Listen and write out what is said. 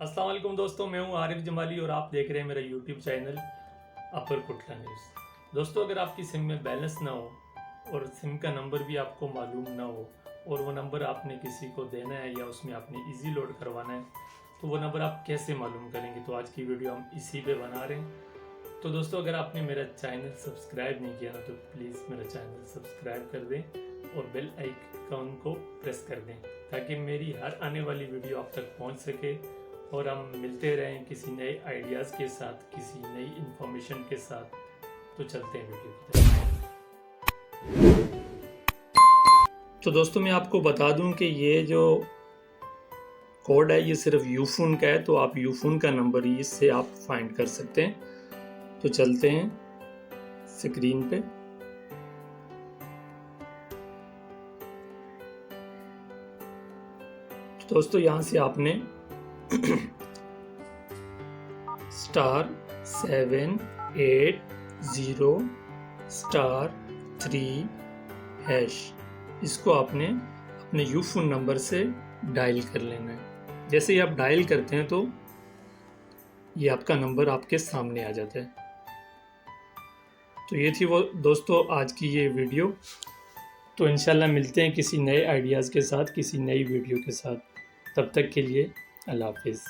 अस्सलाम वालेकुम दोस्तों, मैं हूं आरिफ जमाली और आप देख रहे हैं मेरा यूट्यूब चैनल अपर कुटला न्यूज़। दोस्तों, अगर आपकी सिम में बैलेंस ना हो और सिम का नंबर भी आपको मालूम ना हो और वो नंबर आपने किसी को देना है या उसमें आपने इजी लोड करवाना है, तो वो नंबर आप कैसे मालूम करेंगे। तो आज की वीडियो हम इसी पे बना रहे हैं। तो दोस्तों, अगर आपने मेरा चैनल सब्सक्राइब नहीं किया ना तो प्लीज़ मेरा चैनल सब्सक्राइब कर दें और बेल आइकन को प्रेस कर दें ताकि मेरी हर आने वाली वीडियो आप तक पहुंच सके और हम मिलते रहें किसी नए आइडियाज़ के साथ, किसी नई इंफॉर्मेशन के साथ। तो चलते हैं वीडियो की तरफ। तो दोस्तों, मैं आपको बता दूं कि ये जो कोड है ये सिर्फ यूफोन का है, तो आप यूफोन का नंबर ही इससे आप फाइंड कर सकते हैं। तो चलते हैं स्क्रीन पे। तो दोस्तों, यहाँ से आपने *780*3# इसको आपने अपने यूफोन नंबर से डायल कर लेना है। जैसे ही आप डायल करते हैं तो ये आपका नंबर आपके सामने आ जाता है। तो ये थी वो दोस्तों आज की ये वीडियो। तो इंशाल्लाह मिलते हैं किसी नए आइडियाज़ के साथ, किसी नई वीडियो के साथ। तब तक के लिए अल्लाह हाफिज़।